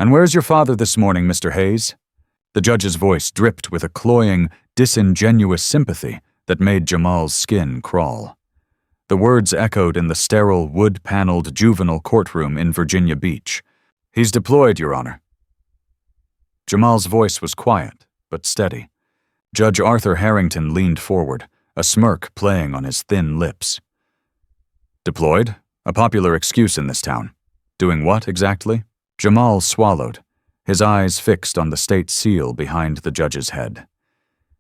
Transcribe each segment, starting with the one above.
"And where's your father this morning, Mr. Hayes?" The judge's voice dripped with a cloying, disingenuous sympathy that made Jamal's skin crawl. The words echoed in the sterile, wood-paneled juvenile courtroom in Virginia Beach. "He's deployed, Your Honor." Jamal's voice was quiet, but steady. Judge Arthur Harrington leaned forward, a smirk playing on his thin lips. "Deployed? A popular excuse in this town. Doing what, exactly?" Jamal swallowed, his eyes fixed on the state seal behind the judge's head.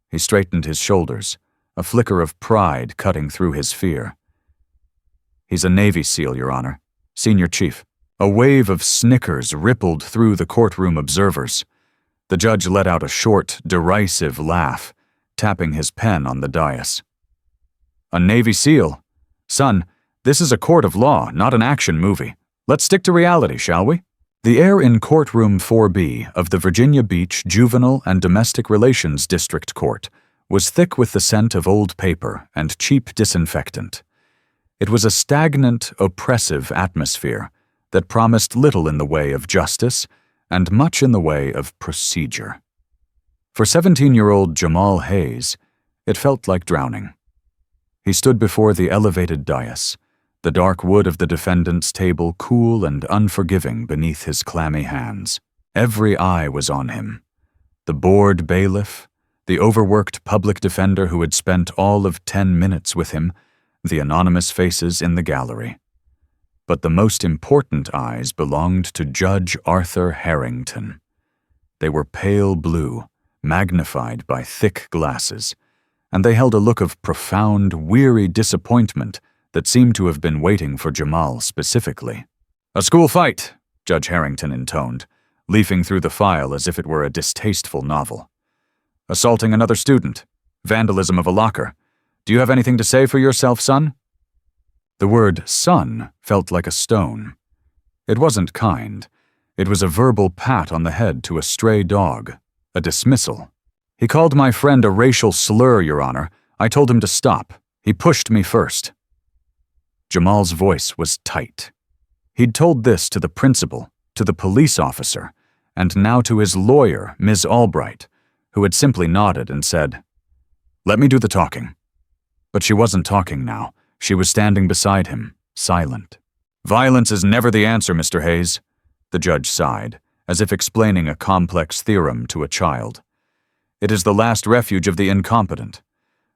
He straightened his shoulders, a flicker of pride cutting through his fear. "He's a Navy SEAL, Your Honor. Senior Chief." A wave of snickers rippled through the courtroom observers. The judge let out a short, derisive laugh, tapping his pen on the dais. "A Navy SEAL? Son, this is a court of law, not an action movie. Let's stick to reality, shall we?" The air in Courtroom 4B of the Virginia Beach Juvenile and Domestic Relations District Court was thick with the scent of old paper and cheap disinfectant. It was a stagnant, oppressive atmosphere that promised little in the way of justice and much in the way of procedure. For 17-year-old Jamal Hayes, it felt like drowning. He stood before the elevated dais, the dark wood of the defendant's table cool and unforgiving beneath his clammy hands. Every eye was on him. The bored bailiff, the overworked public defender who had spent all of 10 minutes with him, the anonymous faces in the gallery. But the most important eyes belonged to Judge Arthur Harrington. They were pale blue, magnified by thick glasses, and they held a look of profound, weary disappointment that seemed to have been waiting for Jamal specifically. "A school fight," Judge Harrington intoned, leafing through the file as if it were a distasteful novel. "Assaulting another student. Vandalism of a locker. Do you have anything to say for yourself, son?" The word son felt like a stone. It wasn't kind. It was a verbal pat on the head to a stray dog, a dismissal. "He called my friend a racial slur, Your Honor. I told him to stop. He pushed me first." Jamal's voice was tight. He'd told this to the principal, to the police officer, and now to his lawyer, Ms. Albright, who had simply nodded and said, "Let me do the talking." But she wasn't talking now. She was standing beside him, silent. "Violence is never the answer, Mr. Hayes," the judge sighed, as if explaining a complex theorem to a child. "It is the last refuge of the incompetent.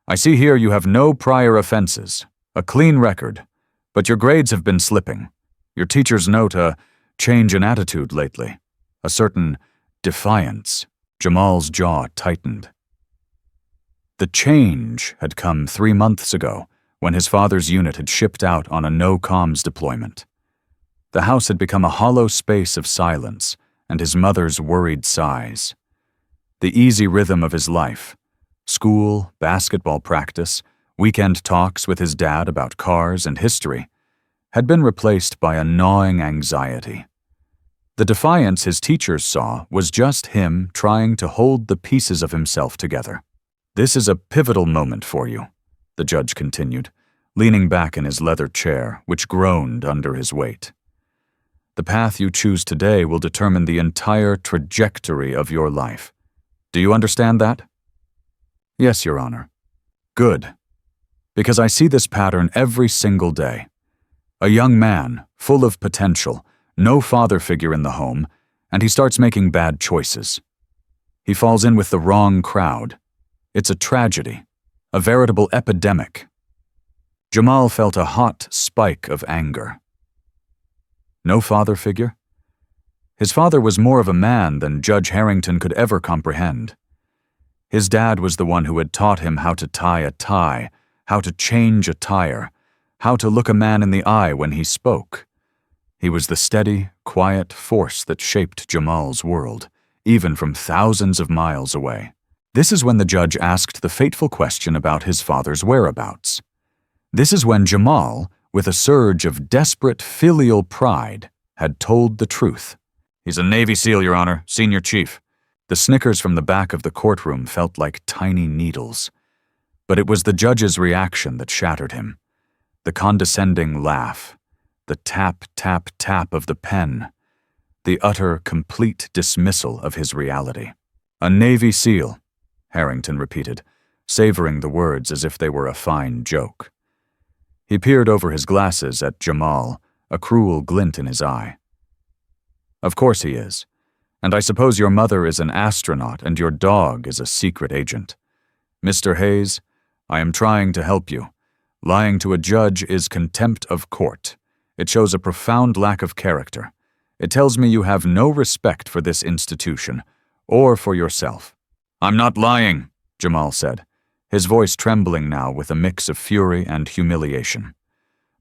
I see here you have no prior offenses, a clean record, but your grades have been slipping. Your teachers note a change in attitude lately, a certain defiance." Jamal's jaw tightened. The change had come 3 months ago, when his father's unit had shipped out on a no-comms deployment. The house had become a hollow space of silence and his mother's worried sighs. The easy rhythm of his life, school, basketball practice, weekend talks with his dad about cars and history, had been replaced by a gnawing anxiety. The defiance his teachers saw was just him trying to hold the pieces of himself together. "This is a pivotal moment for you," the judge continued, leaning back in his leather chair, which groaned under his weight. "The path you choose today will determine the entire trajectory of your life. Do you understand that?" "Yes, Your Honor." "Good. Because I see this pattern every single day. A young man, full of potential, no father figure in the home, and he starts making bad choices. He falls in with the wrong crowd. It's a tragedy, a veritable epidemic." Jamal felt a hot spike of anger. No father figure? His father was more of a man than Judge Harrington could ever comprehend. His dad was the one who had taught him how to tie a tie, how to change a tire, how to look a man in the eye when he spoke. He was the steady, quiet force that shaped Jamal's world, even from thousands of miles away. This is when the judge asked the fateful question about his father's whereabouts. This is when Jamal, with a surge of desperate filial pride, had told the truth. "He's a Navy SEAL, Your Honor, Senior Chief." The snickers from the back of the courtroom felt like tiny needles. But it was the judge's reaction that shattered him. The condescending laugh, the tap, tap, tap of the pen, the utter, complete dismissal of his reality. "A Navy SEAL," Harrington repeated, savoring the words as if they were a fine joke. He peered over his glasses at Jamal, a cruel glint in his eye. "Of course he is. And I suppose your mother is an astronaut and your dog is a secret agent. Mr. Hayes, I am trying to help you. Lying to a judge is contempt of court. It shows a profound lack of character. It tells me you have no respect for this institution, or for yourself." "I'm not lying," Jamal said, his voice trembling now with a mix of fury and humiliation.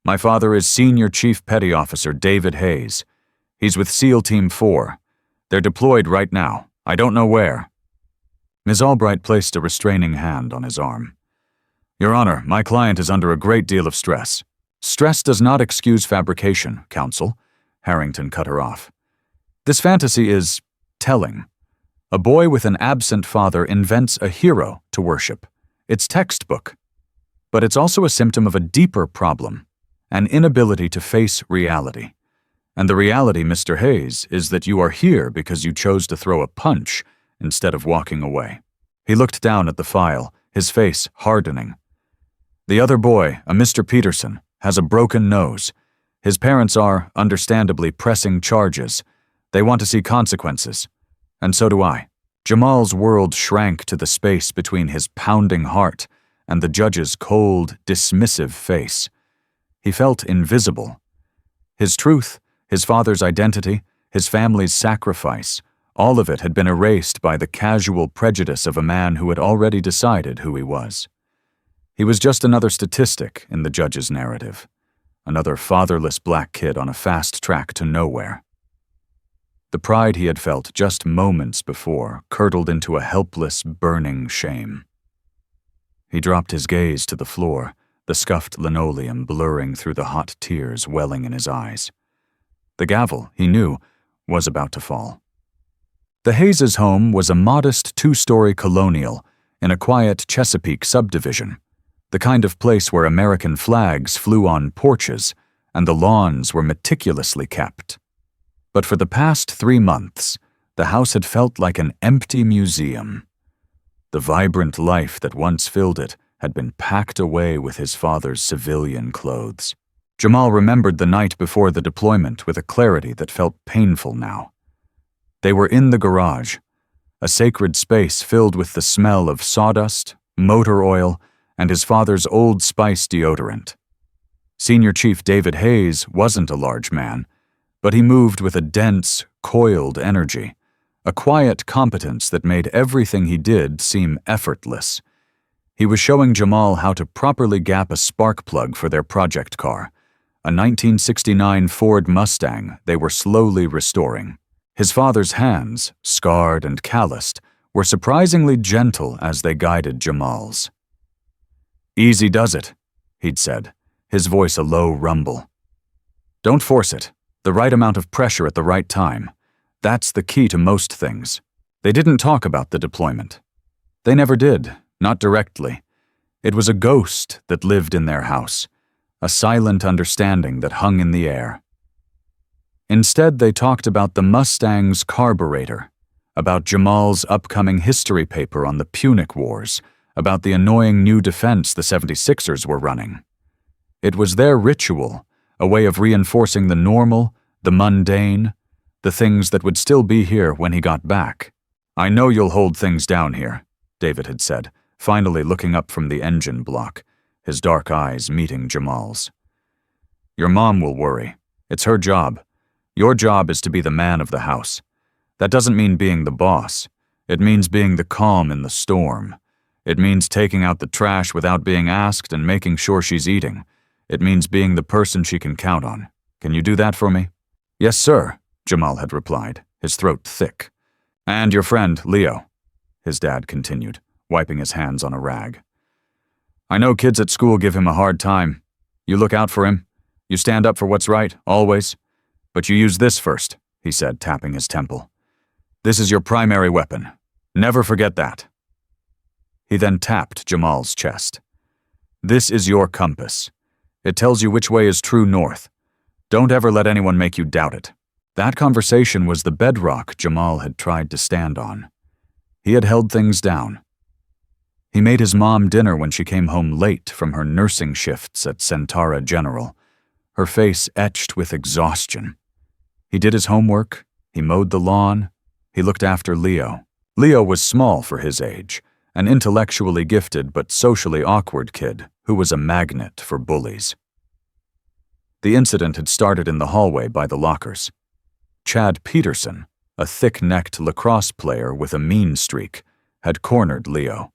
"My father is Senior Chief Petty Officer David Hayes. He's with SEAL Team 4. They're deployed right now. I don't know where." Ms. Albright placed a restraining hand on his arm. "Your Honor, my client is under a great deal of stress." "Stress does not excuse fabrication, counsel," Harrington cut her off. "This fantasy is telling. A boy with an absent father invents a hero to worship. It's textbook. But it's also a symptom of a deeper problem, an inability to face reality. And the reality, Mr. Hayes, is that you are here because you chose to throw a punch instead of walking away." He looked down at the file, his face hardening. "The other boy, a Mr. Peterson, has a broken nose. His parents are, understandably, pressing charges. They want to see consequences. And so do I." Jamal's world shrank to the space between his pounding heart and the judge's cold, dismissive face. He felt invisible. His truth, his father's identity, his family's sacrifice, all of it had been erased by the casual prejudice of a man who had already decided who he was. He was just another statistic in the judge's narrative, another fatherless black kid on a fast track to nowhere. The pride he had felt just moments before curdled into a helpless, burning shame. He dropped his gaze to the floor, the scuffed linoleum blurring through the hot tears welling in his eyes. The gavel, he knew, was about to fall. The Hayes' home was a modest two-story colonial in a quiet Chesapeake subdivision, the kind of place where American flags flew on porches and the lawns were meticulously kept. But for the past 3 months, the house had felt like an empty museum. The vibrant life that once filled it had been packed away with his father's civilian clothes. Jamal remembered the night before the deployment with a clarity that felt painful now. They were in the garage, a sacred space filled with the smell of sawdust, motor oil, and his father's Old Spice deodorant. Senior Chief David Hayes wasn't a large man, but he moved with a dense, coiled energy, a quiet competence that made everything he did seem effortless. He was showing Jamal how to properly gap a spark plug for their project car, a 1969 Ford Mustang they were slowly restoring. His father's hands, scarred and calloused, were surprisingly gentle as they guided Jamal's. "Easy does it," he'd said, his voice a low rumble. "Don't force it. The right amount of pressure at the right time. That's the key to most things." They didn't talk about the deployment. They never did, not directly. It was a ghost that lived in their house, a silent understanding that hung in the air. Instead, they talked about the Mustang's carburetor, about Jamal's upcoming history paper on the Punic Wars, about the annoying new defense the 76ers were running. It was their ritual, a way of reinforcing the normal, the mundane, the things that would still be here when he got back. "I know you'll hold things down here," David had said, finally looking up from the engine block, his dark eyes meeting Jamal's. "Your mom will worry. It's her job. Your job is to be the man of the house. That doesn't mean being the boss. It means being the calm in the storm. It means taking out the trash without being asked and making sure she's eating. It means being the person she can count on. Can you do that for me?" "Yes, sir," Jamal had replied, his throat thick. "And your friend, Leo," his dad continued, wiping his hands on a rag. "I know kids at school give him a hard time. You look out for him. You stand up for what's right, always. But you use this first," he said, tapping his temple. "This is your primary weapon. Never forget that." He then tapped Jamal's chest. "This is your compass. It tells you which way is true north. Don't ever let anyone make you doubt it." That conversation was the bedrock Jamal had tried to stand on. He had held things down. He made his mom dinner when she came home late from her nursing shifts at Centara General, her face etched with exhaustion. He did his homework, he mowed the lawn, he looked after Leo. Leo was small for his age, an intellectually gifted but socially awkward kid who was a magnet for bullies. The incident had started in the hallway by the lockers. Chad Peterson, a thick-necked lacrosse player with a mean streak, had cornered Leo,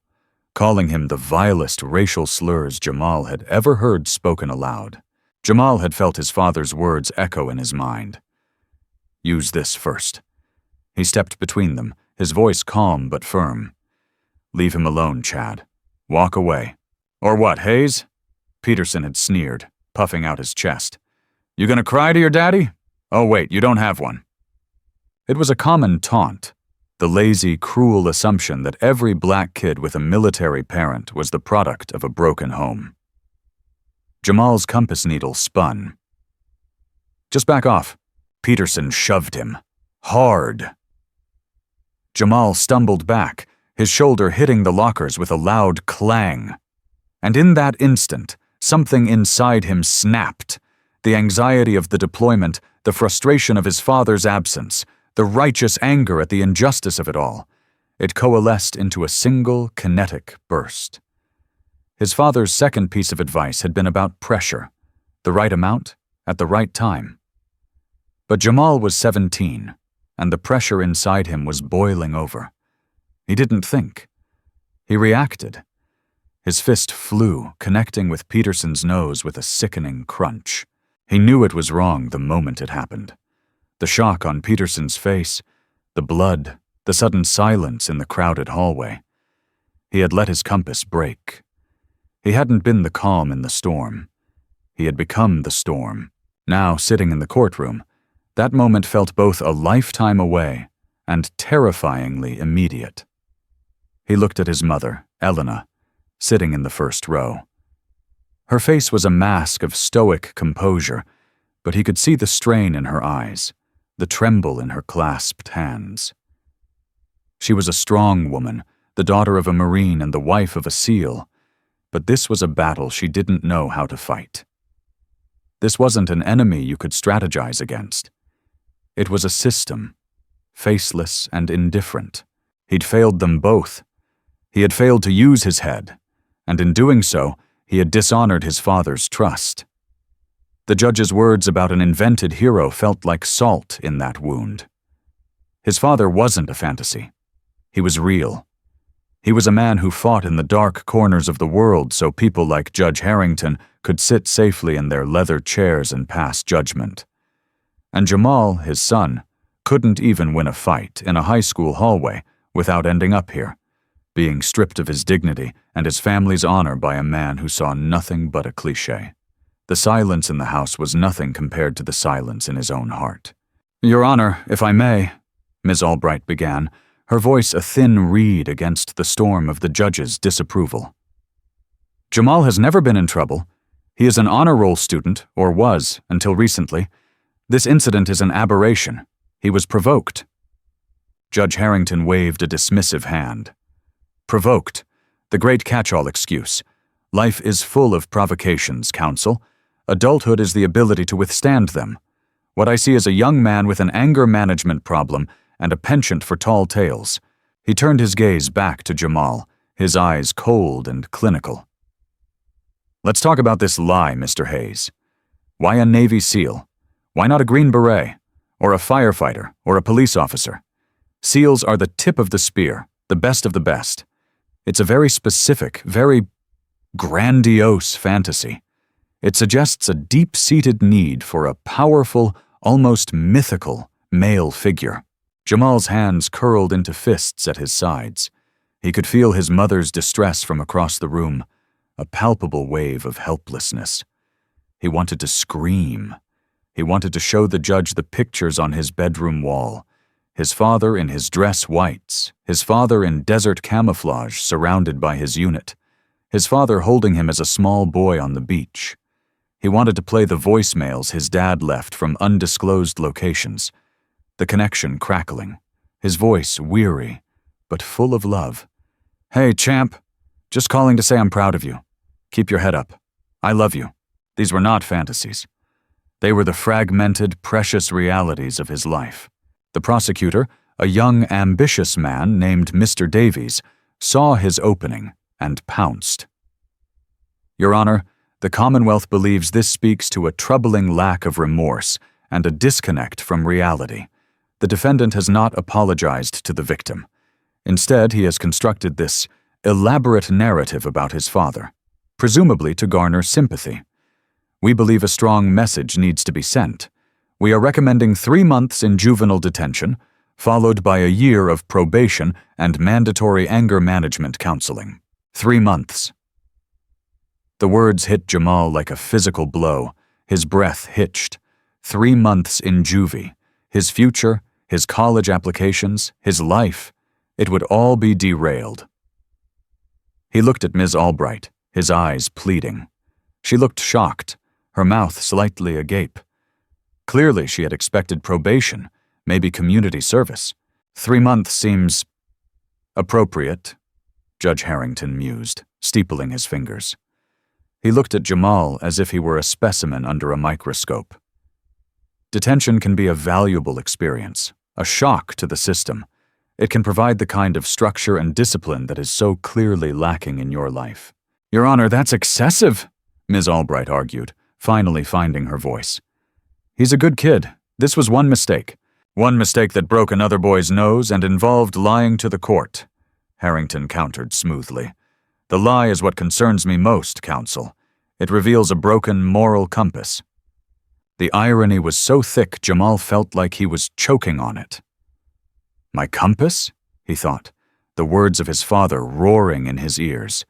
calling him the vilest racial slurs Jamal had ever heard spoken aloud. Jamal had felt his father's words echo in his mind. "Use this first." He stepped between them, his voice calm but firm. "Leave him alone, Chad. Walk away." "Or what, Hayes?" Peterson had sneered, puffing out his chest. "You gonna cry to your daddy? Oh wait, you don't have one." It was a common taunt, the lazy, cruel assumption that every black kid with a military parent was the product of a broken home. Jamal's compass needle spun. "Just back off." Peterson shoved him. Hard. Jamal stumbled back, his shoulder hitting the lockers with a loud clang. And in that instant, something inside him snapped. The anxiety of the deployment, the frustration of his father's absence, the righteous anger at the injustice of it all. It coalesced into a single kinetic burst. His father's second piece of advice had been about pressure, the right amount, at the right time. But Jamal was 17, and the pressure inside him was boiling over. He didn't think. He reacted. His fist flew, connecting with Peterson's nose with a sickening crunch. He knew it was wrong the moment it happened. The shock on Peterson's face, the blood, the sudden silence in the crowded hallway. He had let his compass break. He hadn't been the calm in the storm. He had become the storm. Now, sitting in the courtroom, that moment felt both a lifetime away and terrifyingly immediate. He looked at his mother, Elena, sitting in the first row. Her face was a mask of stoic composure, but he could see the strain in her eyes, the tremble in her clasped hands. She was a strong woman, the daughter of a Marine and the wife of a SEAL, but this was a battle she didn't know how to fight. This wasn't an enemy you could strategize against. It was a system, faceless and indifferent. He'd failed them both. He had failed to use his head, and in doing so, he had dishonored his father's trust. The judge's words about an invented hero felt like salt in that wound. His father wasn't a fantasy. He was real. He was a man who fought in the dark corners of the world so people like Judge Harrington could sit safely in their leather chairs and pass judgment. And Jamal, his son, couldn't even win a fight in a high school hallway without ending up here, being stripped of his dignity and his family's honor by a man who saw nothing but a cliché. The silence in the house was nothing compared to the silence in his own heart. "Your Honor, if I may," Ms. Albright began, her voice a thin reed against the storm of the judge's disapproval. "Jamal has never been in trouble. He is an honor roll student, or was, until recently. This incident is an aberration. He was provoked." Judge Harrington waved a dismissive hand. "Provoked, the great catch-all excuse. Life is full of provocations, counsel. Adulthood is the ability to withstand them. What I see is a young man with an anger management problem and a penchant for tall tales." He turned his gaze back to Jamal, his eyes cold and clinical. "Let's talk about this lie, Mr. Hayes. Why a Navy SEAL? Why not a Green Beret, or a firefighter, or a police officer? SEALs are the tip of the spear, the best of the best. It's a very specific, very grandiose fantasy. It suggests a deep-seated need for a powerful, almost mythical male figure." Jamal's hands curled into fists at his sides. He could feel his mother's distress from across the room, a palpable wave of helplessness. He wanted to scream. He wanted to show the judge the pictures on his bedroom wall. His father in his dress whites, his father in desert camouflage surrounded by his unit, his father holding him as a small boy on the beach. He wanted to play the voicemails his dad left from undisclosed locations, the connection crackling, his voice weary, but full of love. "Hey, champ. Just calling to say I'm proud of you. Keep your head up. I love you." These were not fantasies. They were the fragmented, precious realities of his life. The prosecutor, a young, ambitious man named Mr. Davies, saw his opening and pounced. "Your Honor, the Commonwealth believes this speaks to a troubling lack of remorse and a disconnect from reality. The defendant has not apologized to the victim. Instead, he has constructed this elaborate narrative about his father, presumably to garner sympathy. We believe a strong message needs to be sent. We are recommending 3 months in juvenile detention, followed by a year of probation and mandatory anger management counseling. 3 months." The words hit Jamal like a physical blow. His breath hitched. 3 months in juvie. His future, his college applications, his life. It would all be derailed. He looked at Ms. Albright, his eyes pleading. She looked shocked, her mouth slightly agape. Clearly she had expected probation, maybe community service. 3 months seems appropriate, Judge Harrington mused, steepling his fingers. He looked at Jamal as if he were a specimen under a microscope. Detention can be a valuable experience, a shock to the system. It can provide the kind of structure and discipline that is so clearly lacking in your life. "Your Honor, that's excessive," Ms. Albright argued, finally finding her voice. "He's a good kid. This was one mistake. One mistake that broke another boy's nose and involved lying to the court," Harrington countered smoothly. "The lie is what concerns me most, counsel. It reveals a broken moral compass." The irony was so thick Jamal felt like he was choking on it. "My compass?" he thought, the words of his father roaring in his ears.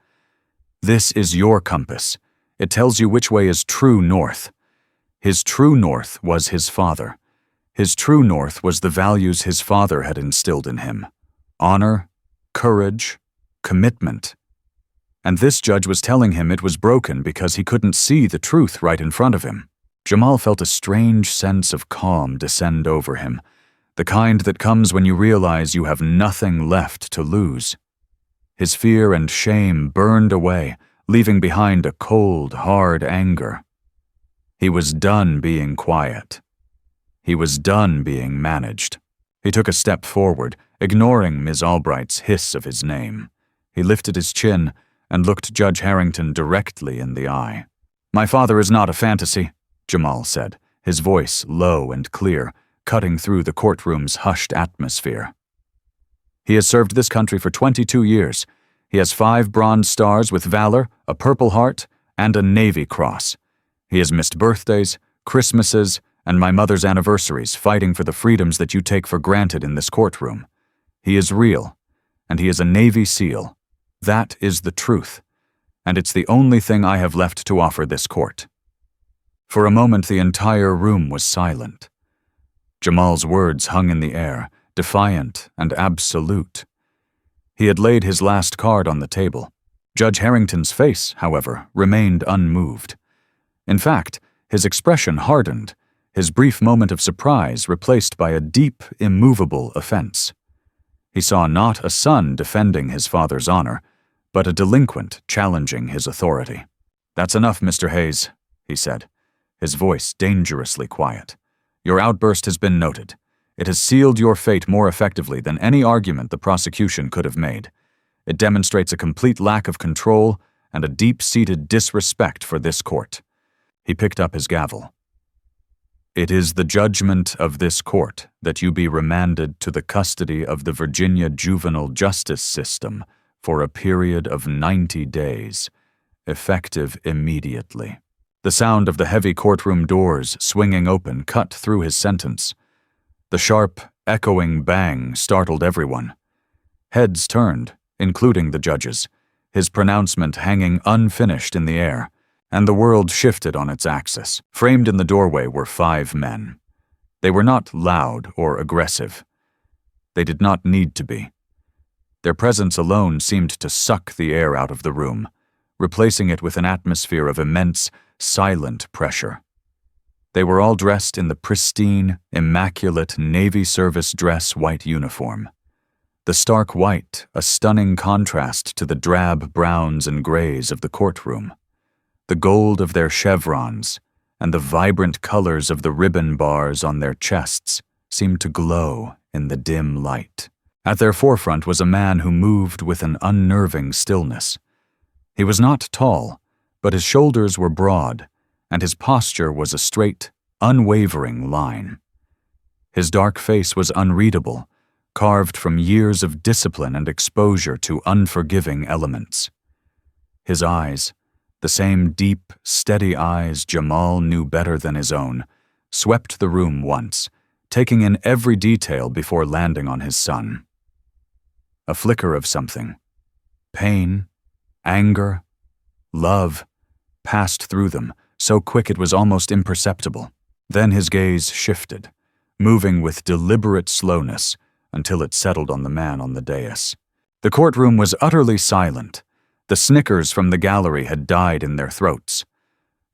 "This is your compass. It tells you which way is true north." His true north was his father. His true north was the values his father had instilled in him: honor, courage, commitment. And this judge was telling him it was broken because he couldn't see the truth right in front of him. Jamal felt a strange sense of calm descend over him, the kind that comes when you realize you have nothing left to lose. His fear and shame burned away, leaving behind a cold, hard anger. He was done being quiet. He was done being managed. He took a step forward, ignoring Ms. Albright's hiss of his name. He lifted his chin and looked Judge Harrington directly in the eye. "My father is not a fantasy," Jamal said, his voice low and clear, cutting through the courtroom's hushed atmosphere. "He has served this country for 22 years. He has 5 Bronze Stars with Valor, a Purple Heart, and a Navy Cross. He has missed birthdays, Christmases, and my mother's anniversaries fighting for the freedoms that you take for granted in this courtroom. He is real, and he is a Navy SEAL. That is the truth, and it's the only thing I have left to offer this court." For a moment the entire room was silent. Jamal's words hung in the air, defiant and absolute. He had laid his last card on the table. Judge Harrington's face, however, remained unmoved. In fact, his expression hardened, his brief moment of surprise replaced by a deep, immovable offense. He saw not a son defending his father's honor, but a delinquent challenging his authority. "That's enough, Mr. Hayes," he said, his voice dangerously quiet. "Your outburst has been noted. It has sealed your fate more effectively than any argument the prosecution could have made. It demonstrates a complete lack of control and a deep-seated disrespect for this court." He picked up his gavel. "It is the judgment of this court that you be remanded to the custody of the Virginia Juvenile Justice System for a period of 90 days, effective immediately." The sound of the heavy courtroom doors swinging open cut through his sentence. The sharp, echoing bang startled everyone. Heads turned, including the judges, his pronouncement hanging unfinished in the air, and the world shifted on its axis. Framed in the doorway were 5 men. They were not loud or aggressive. They did not need to be. Their presence alone seemed to suck the air out of the room, replacing it with an atmosphere of immense, silent pressure. They were all dressed in the pristine, immaculate Navy service dress white uniform. The stark white, a stunning contrast to the drab browns and grays of the courtroom. The gold of their chevrons and the vibrant colors of the ribbon bars on their chests seemed to glow in the dim light. At their forefront was a man who moved with an unnerving stillness. He was not tall, but his shoulders were broad, and his posture was a straight, unwavering line. His dark face was unreadable, carved from years of discipline and exposure to unforgiving elements. His eyes, the same deep, steady eyes Jamal knew better than his own, swept the room once, taking in every detail before landing on his son. A flicker of something, pain, anger, love, passed through them, so quick it was almost imperceptible. Then his gaze shifted, moving with deliberate slowness until it settled on the man on the dais. The courtroom was utterly silent. The snickers from the gallery had died in their throats.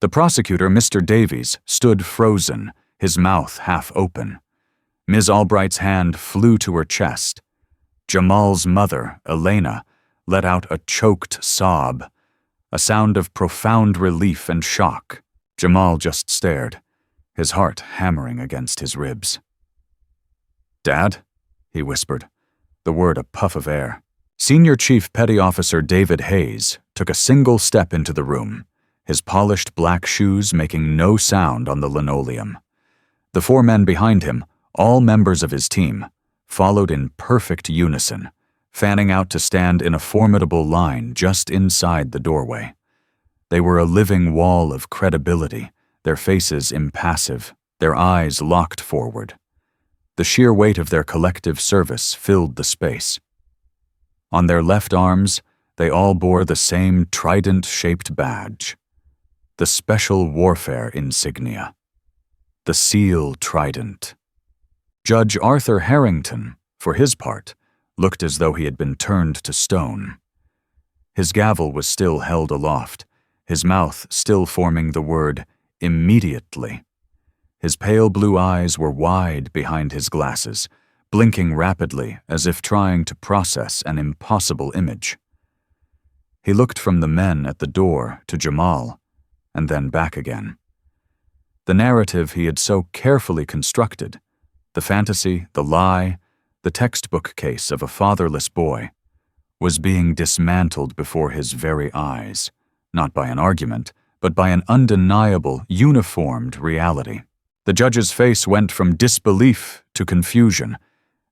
The prosecutor, Mr. Davies, stood frozen, his mouth half open. Ms. Albright's hand flew to her chest. Jamal's mother, Elena, let out a choked sob, a sound of profound relief and shock. Jamal just stared, his heart hammering against his ribs. "Dad?" he whispered, the word a puff of air. Senior Chief Petty Officer David Hayes took a single step into the room, his polished black shoes making no sound on the linoleum. The four men behind him, all members of his team, followed in perfect unison, fanning out to stand in a formidable line just inside the doorway. They were a living wall of credibility, their faces impassive, their eyes locked forward. The sheer weight of their collective service filled the space. On their left arms, they all bore the same trident-shaped badge, the Special Warfare insignia, the SEAL Trident. Judge Arthur Harrington, for his part, looked as though he had been turned to stone. His gavel was still held aloft, his mouth still forming the word immediately. His pale blue eyes were wide behind his glasses, blinking rapidly as if trying to process an impossible image. He looked from the men at the door to Jamal, and then back again. The narrative he had so carefully constructed, the fantasy, the lie, the textbook case of a fatherless boy, was being dismantled before his very eyes, not by an argument, but by an undeniable, uniformed reality. The judge's face went from disbelief to confusion,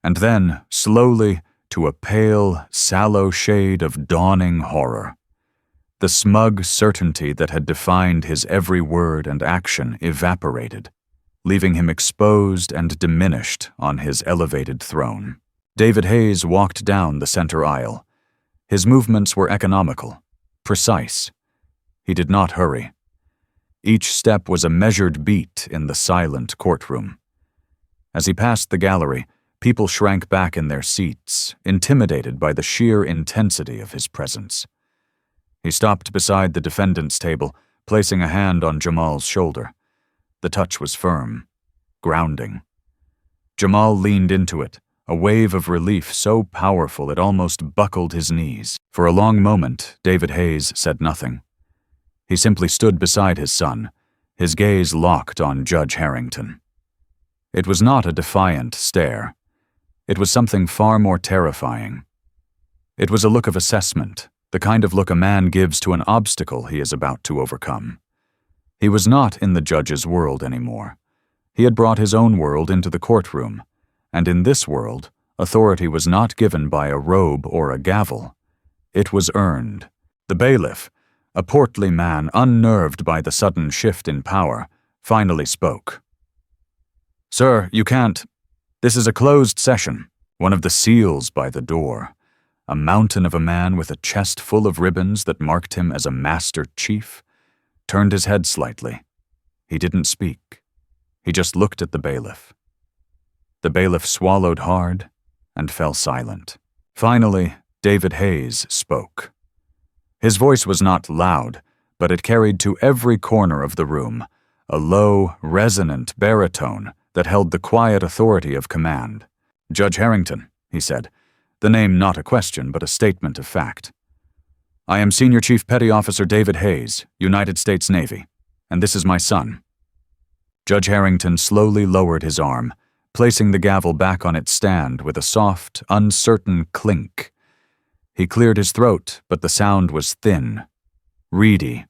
and then, slowly, to a pale, sallow shade of dawning horror. The smug certainty that had defined his every word and action evaporated, leaving him exposed and diminished on his elevated throne. David Hayes walked down the center aisle. His movements were economical, precise. He did not hurry. Each step was a measured beat in the silent courtroom. As he passed the gallery, people shrank back in their seats, intimidated by the sheer intensity of his presence. He stopped beside the defendant's table, placing a hand on Jamal's shoulder. The touch was firm, grounding. Jamal leaned into it, a wave of relief so powerful it almost buckled his knees. For a long moment, David Hayes said nothing. He simply stood beside his son, his gaze locked on Judge Harrington. It was not a defiant stare. It was something far more terrifying. It was a look of assessment, the kind of look a man gives to an obstacle he is about to overcome. He was not in the judge's world anymore. He had brought his own world into the courtroom, and in this world, authority was not given by a robe or a gavel. It was earned. The bailiff, a portly man unnerved by the sudden shift in power, finally spoke. "Sir, you can't. This is a closed session." One of the seals by the door, a mountain of a man with a chest full of ribbons that marked him as a master chief, turned his head slightly. He didn't speak. He just looked at the bailiff. The bailiff swallowed hard and fell silent. Finally, David Hayes spoke. His voice was not loud, but it carried to every corner of the room, a low, resonant baritone that held the quiet authority of command. "Judge Harrington," he said, the name not a question but a statement of fact. "I am Senior Chief Petty Officer David Hayes, United States Navy, and this is my son." Judge Harrington slowly lowered his arm, placing the gavel back on its stand with a soft, uncertain clink. He cleared his throat, but the sound was thin, reedy.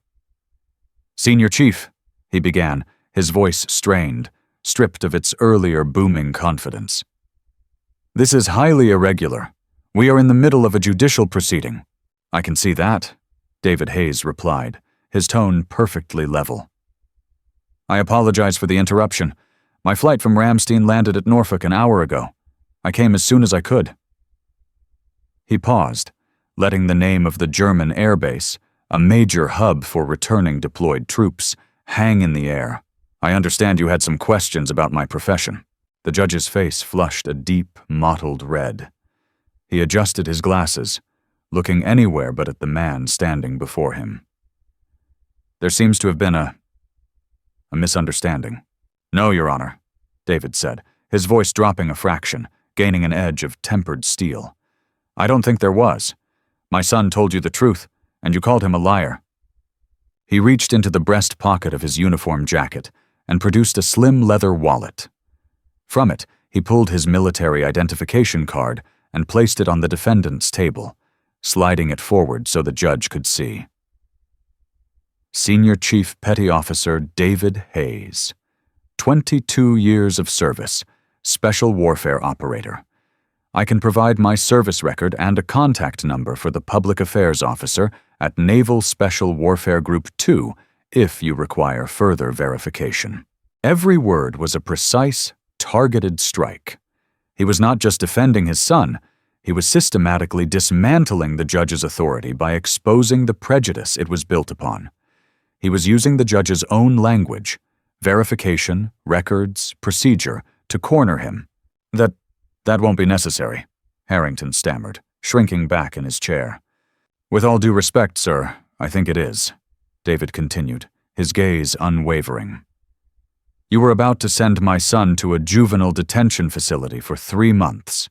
"Senior Chief," he began, his voice strained, stripped of its earlier booming confidence. "This is highly irregular. We are in the middle of a judicial proceeding." "I can see that," David Hayes replied, his tone perfectly level. "I apologize for the interruption. My flight from Ramstein landed at Norfolk an hour ago. I came as soon as I could." He paused, letting the name of the German airbase, a major hub for returning deployed troops, hang in the air. "I understand you had some questions about my profession." The judge's face flushed a deep, mottled red. He adjusted his glasses, looking anywhere but at the man standing before him. "There seems to have been a misunderstanding." "No, Your Honor," David said, his voice dropping a fraction, gaining an edge of tempered steel. "I don't think there was. My son told you the truth, and you called him a liar." He reached into the breast pocket of his uniform jacket and produced a slim leather wallet. From it, he pulled his military identification card and placed it on the defendant's table, sliding it forward so the judge could see. Senior Chief Petty Officer David Hayes, 22 years of service, Special Warfare Operator. I can provide my service record and a contact number for the Public Affairs Officer at Naval Special Warfare Group 2 if you require further verification. Every word was a precise, targeted strike. He was not just defending his son, he was systematically dismantling the judge's authority by exposing the prejudice it was built upon. He was using the judge's own language, verification, records, procedure, to corner him. That won't be necessary," Harrington stammered, shrinking back in his chair. "With all due respect, sir, I think it is," David continued, his gaze unwavering. "You were about to send my son to a juvenile detention facility for 3 months.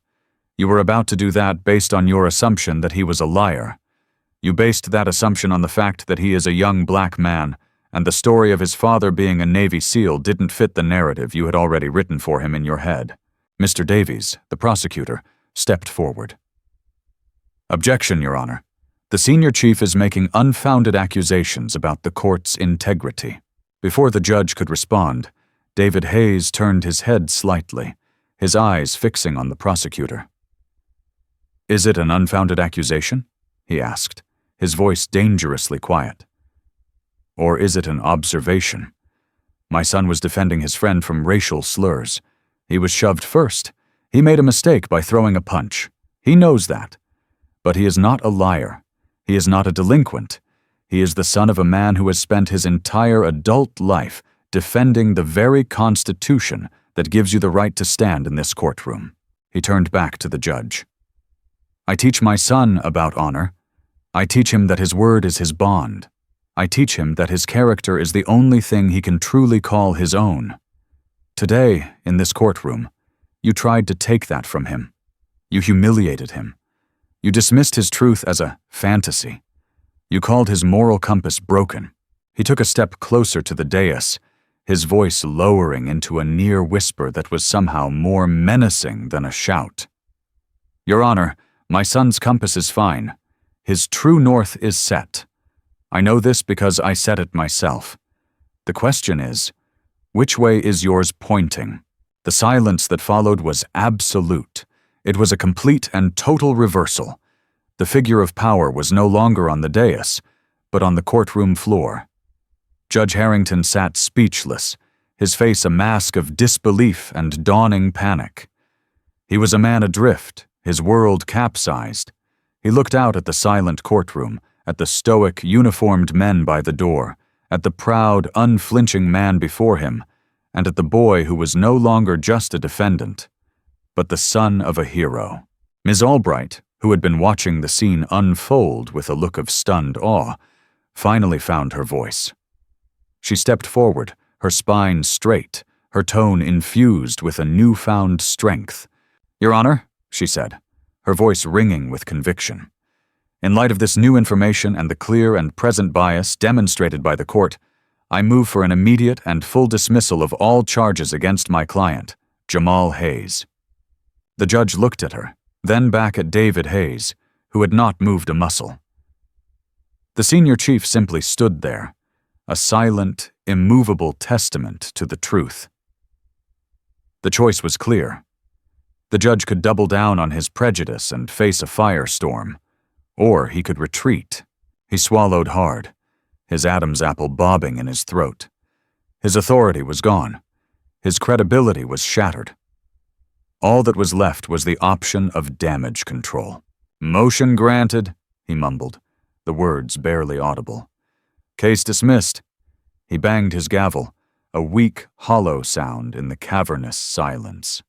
You were about to do that based on your assumption that he was a liar. You based that assumption on the fact that he is a young black man, and the story of his father being a Navy SEAL didn't fit the narrative you had already written for him in your head." Mr. Davies, the prosecutor, stepped forward. "Objection, Your Honor. The senior chief is making unfounded accusations about the court's integrity." Before the judge could respond, David Hayes turned his head slightly, his eyes fixing on the prosecutor. "Is it an unfounded accusation?" he asked, his voice dangerously quiet. "Or is it an observation? My son was defending his friend from racial slurs. He was shoved first. He made a mistake by throwing a punch. He knows that. But he is not a liar. He is not a delinquent. He is the son of a man who has spent his entire adult life defending the very Constitution that gives you the right to stand in this courtroom." He turned back to the judge. "I teach my son about honor. I teach him that his word is his bond. I teach him that his character is the only thing he can truly call his own. Today, in this courtroom, you tried to take that from him. You humiliated him. You dismissed his truth as a fantasy. You called his moral compass broken." He took a step closer to the dais, his voice lowering into a near whisper that was somehow more menacing than a shout. "Your Honor, my son's compass is fine. His true north is set. I know this because I set it myself. The question is, which way is yours pointing?" The silence that followed was absolute. It was a complete and total reversal. The figure of power was no longer on the dais, but on the courtroom floor. Judge Harrington sat speechless, his face a mask of disbelief and dawning panic. He was a man adrift, his world capsized. He looked out at the silent courtroom, at the stoic, uniformed men by the door, at the proud, unflinching man before him, and at the boy who was no longer just a defendant, but the son of a hero. Ms. Albright, who had been watching the scene unfold with a look of stunned awe, finally found her voice. She stepped forward, her spine straight, her tone infused with a newfound strength. "Your Honor," she said, her voice ringing with conviction. "In light of this new information and the clear and present bias demonstrated by the court, I move for an immediate and full dismissal of all charges against my client, Jamal Hayes." The judge looked at her, then back at David Hayes, who had not moved a muscle. The senior chief simply stood there, a silent, immovable testament to the truth. The choice was clear. The judge could double down on his prejudice and face a firestorm, or he could retreat. He swallowed hard, his Adam's apple bobbing in his throat. His authority was gone. His credibility was shattered. All that was left was the option of damage control. "Motion granted," he mumbled, the words barely audible. "Case dismissed." He banged his gavel, a weak, hollow sound in the cavernous silence.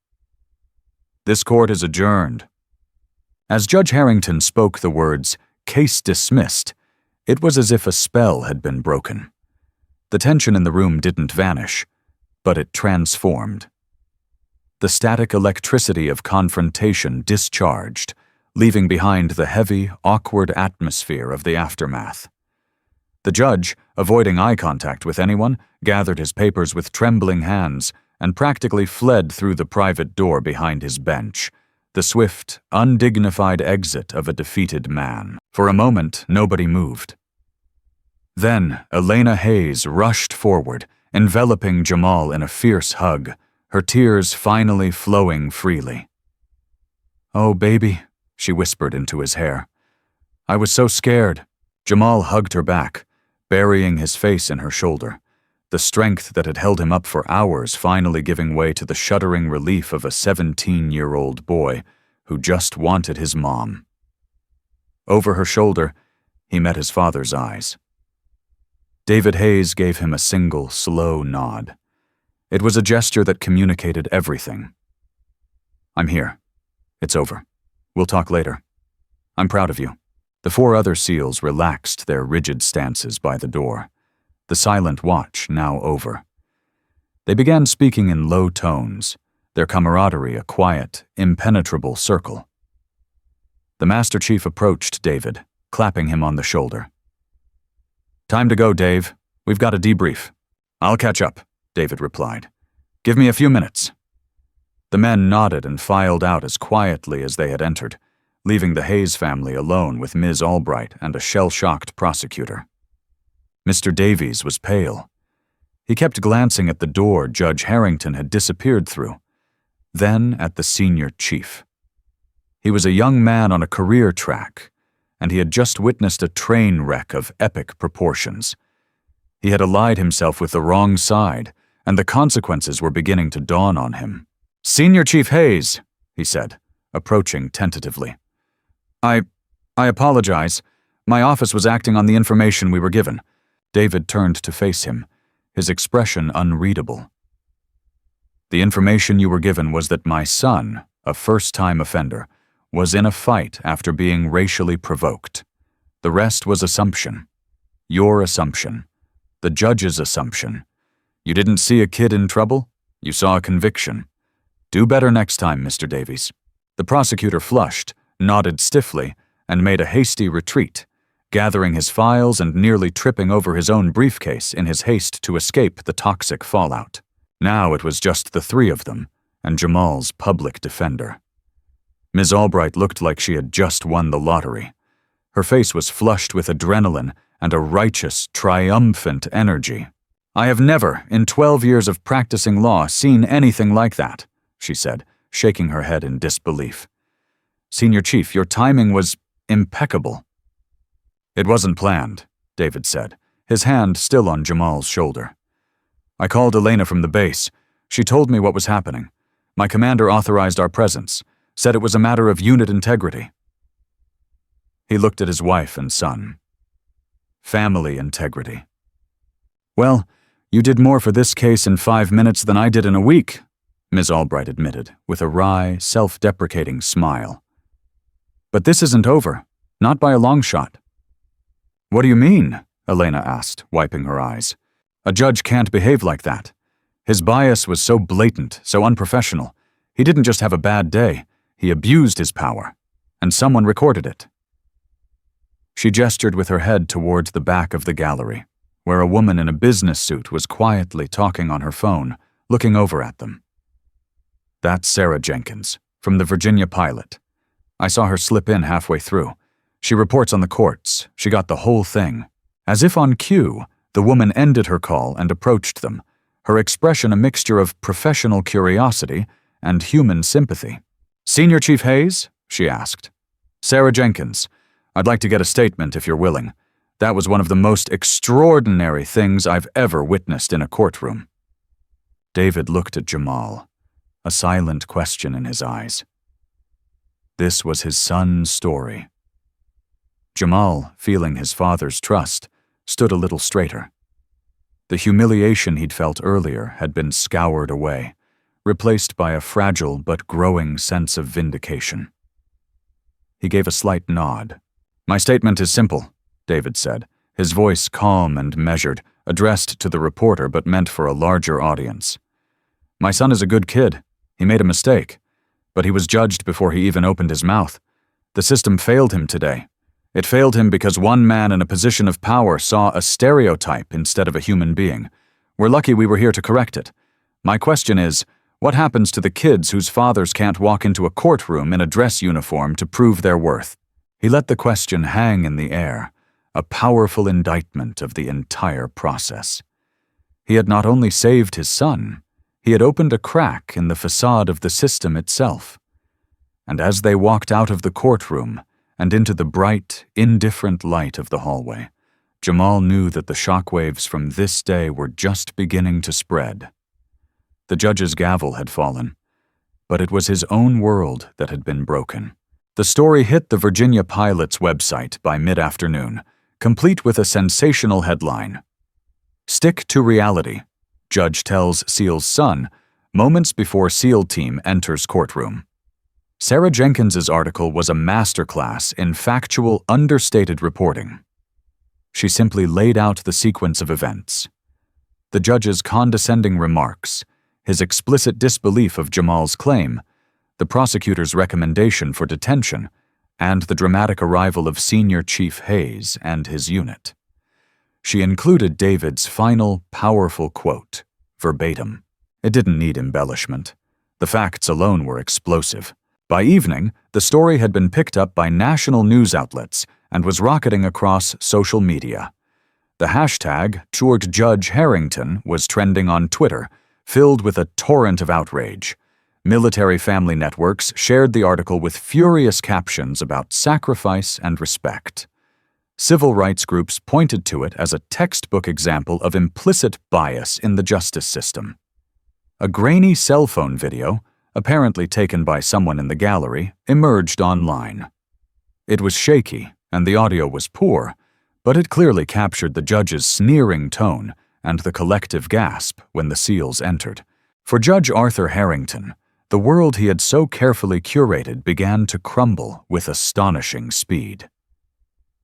"This court is adjourned." As Judge Harrington spoke the words, "case dismissed," it was as if a spell had been broken. The tension in the room didn't vanish, but it transformed. The static electricity of confrontation discharged, leaving behind the heavy, awkward atmosphere of the aftermath. The judge, avoiding eye contact with anyone, gathered his papers with trembling hands and practically fled through the private door behind his bench, the swift, undignified exit of a defeated man. For a moment, nobody moved. Then, Elena Hayes rushed forward, enveloping Jamal in a fierce hug, her tears finally flowing freely. "Oh, baby," she whispered into his hair. "I was so scared." Jamal hugged her back, burying his face in her shoulder, the strength that had held him up for hours finally giving way to the shuddering relief of a 17-year-old boy who just wanted his mom. Over her shoulder, he met his father's eyes. David Hayes gave him a single, slow nod. It was a gesture that communicated everything. "I'm here. It's over. We'll talk later. I'm proud of you." The four other SEALs relaxed their rigid stances by the door, the silent watch now over. They began speaking in low tones, their camaraderie a quiet, impenetrable circle. The Master Chief approached David, clapping him on the shoulder. "Time to go, Dave. We've got a debrief." "I'll catch up," David replied. "Give me a few minutes." The men nodded and filed out as quietly as they had entered, leaving the Hayes family alone with Ms. Albright and a shell-shocked prosecutor. Mr. Davies was pale. He kept glancing at the door Judge Harrington had disappeared through, then at the senior chief. He was a young man on a career track, and he had just witnessed a train wreck of epic proportions. He had allied himself with the wrong side, and the consequences were beginning to dawn on him. "Senior Chief Hayes," he said, approaching tentatively. I apologize. My office was acting on the information we were given." David turned to face him, his expression unreadable. "The information you were given was that my son, a first-time offender, was in a fight after being racially provoked. The rest was assumption. Your assumption. The judge's assumption. You didn't see a kid in trouble? You saw a conviction. Do better next time, Mr. Davies." The prosecutor flushed, nodded stiffly, and made a hasty retreat, gathering his files and nearly tripping over his own briefcase in his haste to escape the toxic fallout. Now it was just the three of them, and Jamal's public defender. Ms. Albright looked like she had just won the lottery. Her face was flushed with adrenaline and a righteous, triumphant energy. "I have never, in 12 years of practicing law, seen anything like that," she said, shaking her head in disbelief. "Senior Chief, your timing was impeccable." "It wasn't planned," David said, his hand still on Jamal's shoulder. "I called Elena from the base. She told me what was happening. My commander authorized our presence, said it was a matter of unit integrity." He looked at his wife and son. Family integrity. "Well, you did more for this case in 5 minutes than I did in a week," Ms. Albright admitted, with a wry, self-deprecating smile. "But this isn't over, not by a long shot." "What do you mean?" Elena asked, wiping her eyes. A judge can't behave like that. His bias was so blatant, so unprofessional. He didn't just have a bad day, he abused his power. And someone recorded it. She gestured with her head towards the back of the gallery, where a woman in a business suit was quietly talking on her phone, looking over at them. That's Sarah Jenkins, from the Virginia Pilot. I saw her slip in halfway through. She reports on the courts. She got the whole thing. As if on cue, the woman ended her call and approached them, her expression a mixture of professional curiosity and human sympathy. "Senior Chief Hayes?" she asked. "Sarah Jenkins. I'd like to get a statement if you're willing. That was one of the most extraordinary things I've ever witnessed in a courtroom." David looked at Jamal, a silent question in his eyes. This was his son's story. Jamal, feeling his father's trust, stood a little straighter. The humiliation he'd felt earlier had been scoured away, replaced by a fragile but growing sense of vindication. He gave a slight nod. "My statement is simple," David said, his voice calm and measured, addressed to the reporter but meant for a larger audience. "My son is a good kid. He made a mistake, but he was judged before he even opened his mouth. The system failed him today. It failed him because one man in a position of power saw a stereotype instead of a human being. We're lucky we were here to correct it. My question is, what happens to the kids whose fathers can't walk into a courtroom in a dress uniform to prove their worth?" He let the question hang in the air, a powerful indictment of the entire process. He had not only saved his son, he had opened a crack in the facade of the system itself. And as they walked out of the courtroom and into the bright, indifferent light of the hallway, Jamal knew that the shockwaves from this day were just beginning to spread. The judge's gavel had fallen, but it was his own world that had been broken. The story hit the Virginia Pilot's website by mid-afternoon, complete with a sensational headline. "Stick to reality. Judge tells SEAL's son, moments before SEAL team enters courtroom." Sarah Jenkins's article was a masterclass in factual, understated reporting. She simply laid out the sequence of events. The judge's condescending remarks, his explicit disbelief of Jamal's claim, the prosecutor's recommendation for detention, and the dramatic arrival of Senior Chief Hayes and his unit. She included David's final, powerful quote, verbatim. It didn't need embellishment. The facts alone were explosive. By evening, the story had been picked up by national news outlets and was rocketing across social media. The hashtag #Judge Harrington was trending on Twitter, filled with a torrent of outrage. Military family networks shared the article with furious captions about sacrifice and respect. Civil rights groups pointed to it as a textbook example of implicit bias in the justice system. A grainy cell phone video, apparently taken by someone in the gallery, emerged online. It was shaky, and the audio was poor, but it clearly captured the judge's sneering tone and the collective gasp when the SEALs entered. For Judge Arthur Harrington, the world he had so carefully curated began to crumble with astonishing speed.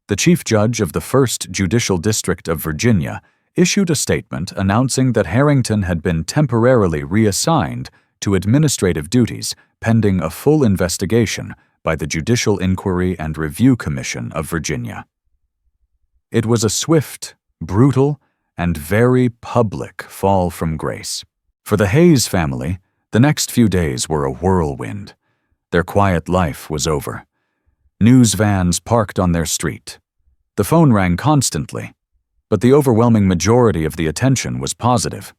The Chief Judge of the 1st Judicial District of Virginia issued a statement announcing that Harrington had been temporarily reassigned to administrative duties pending a full investigation by the Judicial Inquiry and Review Commission of Virginia. It was a swift, brutal, and very public fall from grace. For the Hayes family, the next few days were a whirlwind. Their quiet life was over. News vans parked on their street. The phone rang constantly, but the overwhelming majority of the attention was positive.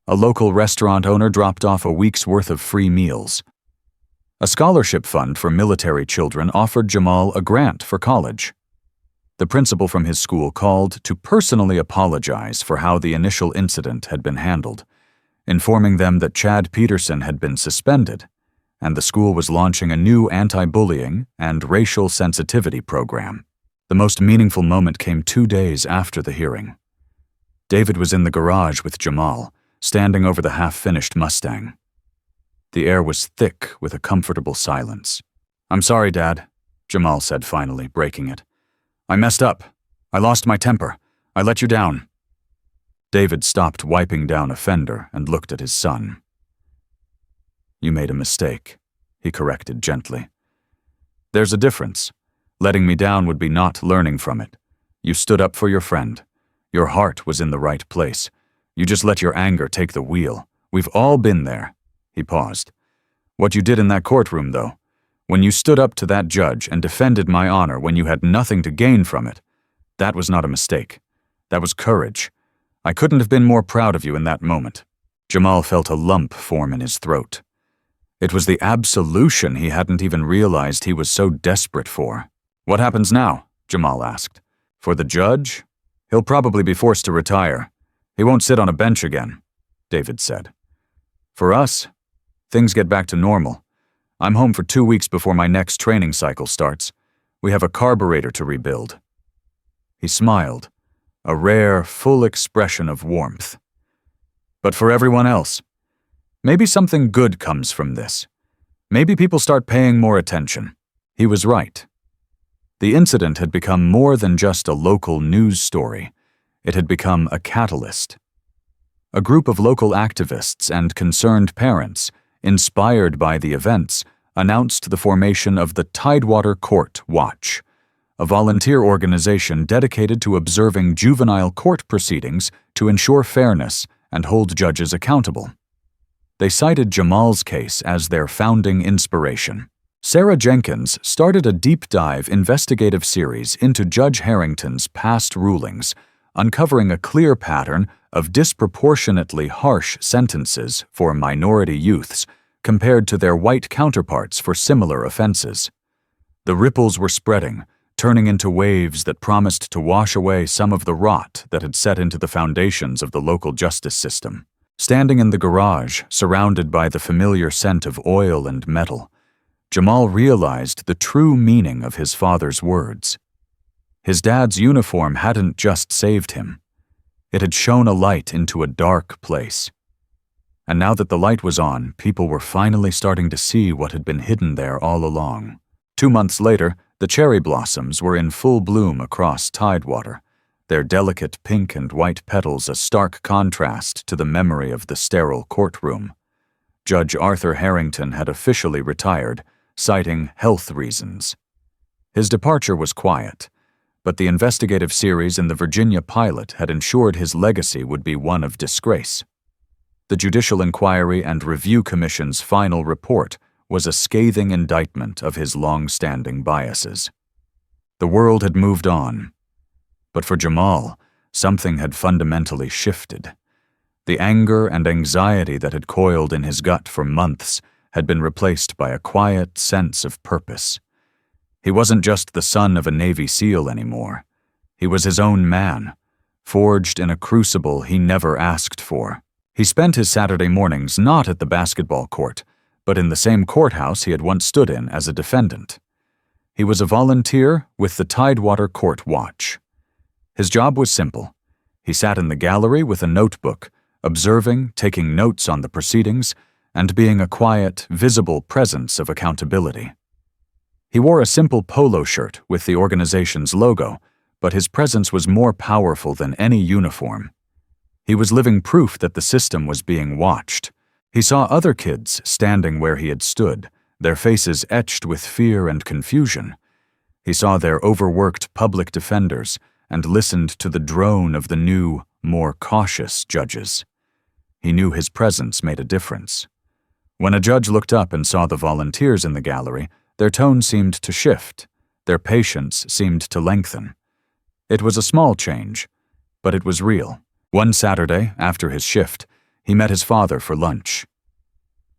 A local restaurant owner dropped off a week's worth of free meals. A scholarship fund for military children offered Jamal a grant for college. The principal from his school called to personally apologize for how the initial incident had been handled, informing them that Chad Peterson had been suspended, and the school was launching a new anti-bullying and racial sensitivity program. The most meaningful moment came 2 days after the hearing. David was in the garage with Jamal, standing over the half-finished Mustang. The air was thick with a comfortable silence. "I'm sorry, Dad," Jamal said finally, breaking it. "I messed up. I lost my temper. I let you down." David stopped wiping down a fender and looked at his son. "You made a mistake," he corrected gently. "There's a difference. Letting me down would be not learning from it. You stood up for your friend. Your heart was in the right place. You just let your anger take the wheel. We've all been there." He paused. "What you did in that courtroom, though, when you stood up to that judge and defended my honor when you had nothing to gain from it, that was not a mistake. That was courage. I couldn't have been more proud of you in that moment." Jamal felt a lump form in his throat. It was the absolution he hadn't even realized he was so desperate for. "What happens now?" Jamal asked. "For the judge? He'll probably be forced to retire. He won't sit on a bench again," David said. "For us, things get back to normal. I'm home for 2 weeks before my next training cycle starts. We have a carburetor to rebuild." He smiled, a rare, full expression of warmth. "But for everyone else, maybe something good comes from this. Maybe people start paying more attention." He was right. The incident had become more than just a local news story. It had become a catalyst. A group of local activists and concerned parents, inspired by the events, announced the formation of the Tidewater Court Watch, a volunteer organization dedicated to observing juvenile court proceedings to ensure fairness and hold judges accountable. They cited Jamal's case as their founding inspiration. Sarah Jenkins started a deep-dive investigative series into Judge Harrington's past rulings, uncovering a clear pattern of disproportionately harsh sentences for minority youths compared to their white counterparts for similar offenses. The ripples were spreading, turning into waves that promised to wash away some of the rot that had set into the foundations of the local justice system. Standing in the garage, surrounded by the familiar scent of oil and metal, Jamal realized the true meaning of his father's words. His dad's uniform hadn't just saved him. It had shone a light into a dark place. And now that the light was on, people were finally starting to see what had been hidden there all along. 2 months later, the cherry blossoms were in full bloom across Tidewater, their delicate pink and white petals a stark contrast to the memory of the sterile courtroom. Judge Arthur Harrington had officially retired, citing health reasons. His departure was quiet, but the investigative series in the Virginia pilot had ensured his legacy would be one of disgrace. The Judicial Inquiry and Review Commission's final report was a scathing indictment of his long-standing biases. The world had moved on, but for Jamal, something had fundamentally shifted. The anger and anxiety that had coiled in his gut for months had been replaced by a quiet sense of purpose. He wasn't just the son of a Navy SEAL anymore. He was his own man, forged in a crucible he never asked for. He spent his Saturday mornings not at the basketball court, but in the same courthouse he had once stood in as a defendant. He was a volunteer with the Tidewater Court Watch. His job was simple. He sat in the gallery with a notebook, observing, taking notes on the proceedings, and being a quiet, visible presence of accountability. He wore a simple polo shirt with the organization's logo, but his presence was more powerful than any uniform. He was living proof that the system was being watched. He saw other kids standing where he had stood, their faces etched with fear and confusion. He saw their overworked public defenders and listened to the drone of the new, more cautious judges. He knew his presence made a difference. When a judge looked up and saw the volunteers in the gallery, their tone seemed to shift, their patience seemed to lengthen. It was a small change, but it was real. One Saturday, after his shift, he met his father for lunch.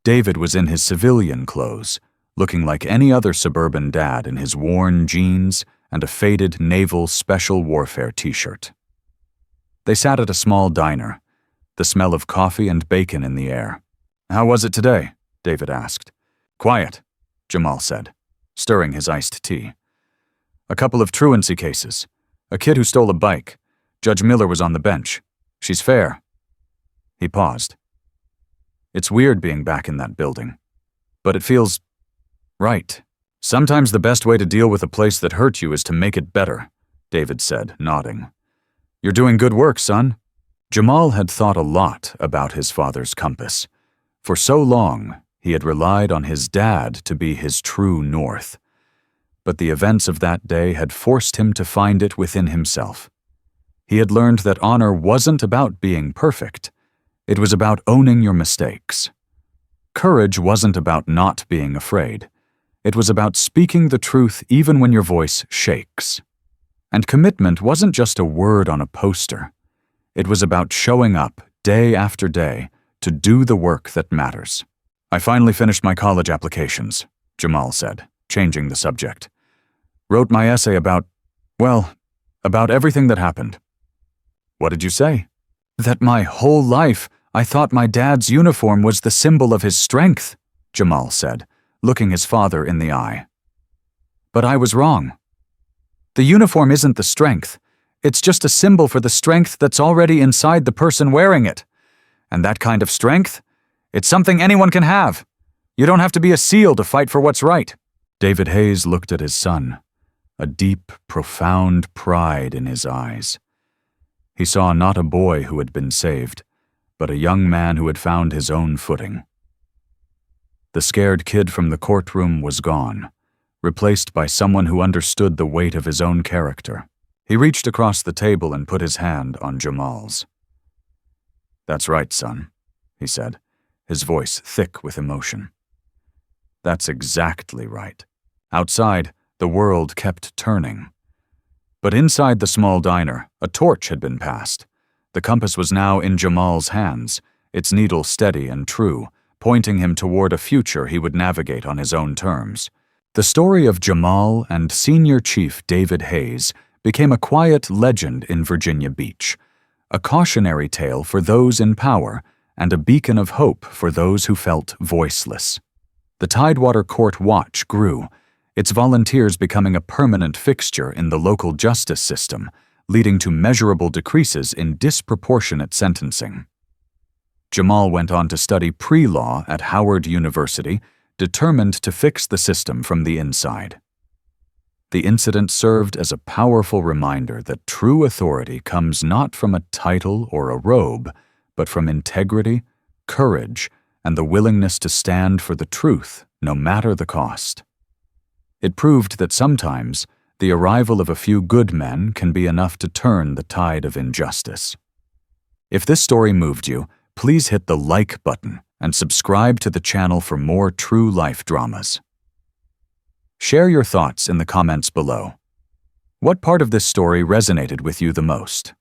David was in his civilian clothes, looking like any other suburban dad in his worn jeans and a faded naval special warfare t-shirt. They sat at a small diner, the smell of coffee and bacon in the air. "How was it today?" David asked. "Quiet," Jamal said, stirring his iced tea. "A couple of truancy cases. A kid who stole a bike. Judge Miller was on the bench. She's fair." He paused. "It's weird being back in that building, but it feels right. Sometimes the best way to deal with a place that hurt you is to make it better," David said, nodding. "You're doing good work, son." Jamal had thought a lot about his father's compass. For so long, he had relied on his dad to be his true north. But the events of that day had forced him to find it within himself. He had learned that honor wasn't about being perfect. It was about owning your mistakes. Courage wasn't about not being afraid. It was about speaking the truth even when your voice shakes. And commitment wasn't just a word on a poster. It was about showing up day after day to do the work that matters. "I finally finished my college applications," Jamal said, changing the subject. "Wrote my essay about everything that happened." "What did you say?" "That my whole life I thought my dad's uniform was the symbol of his strength," Jamal said, looking his father in the eye. "But I was wrong. The uniform isn't the strength. It's just a symbol for the strength that's already inside the person wearing it. And that kind of strength, it's something anyone can have. You don't have to be a SEAL to fight for what's right." David Hayes looked at his son, a deep, profound pride in his eyes. He saw not a boy who had been saved, but a young man who had found his own footing. The scared kid from the courtroom was gone, replaced by someone who understood the weight of his own character. He reached across the table and put his hand on Jamal's. "That's right, son," he said, his voice thick with emotion. "That's exactly right." Outside, the world kept turning. But inside the small diner, a torch had been passed. The compass was now in Jamal's hands, its needle steady and true, pointing him toward a future he would navigate on his own terms. The story of Jamal and Senior Chief David Hayes became a quiet legend in Virginia Beach, a cautionary tale for those in power and a beacon of hope for those who felt voiceless. The Tidewater Court Watch grew, its volunteers becoming a permanent fixture in the local justice system, leading to measurable decreases in disproportionate sentencing. Jamal went on to study pre-law at Howard University, determined to fix the system from the inside. The incident served as a powerful reminder that true authority comes not from a title or a robe, but from integrity, courage, and the willingness to stand for the truth, no matter the cost. It proved that sometimes the arrival of a few good men can be enough to turn the tide of injustice. If this story moved you, please hit the like button and subscribe to the channel for more true life dramas. Share your thoughts in the comments below. What part of this story resonated with you the most?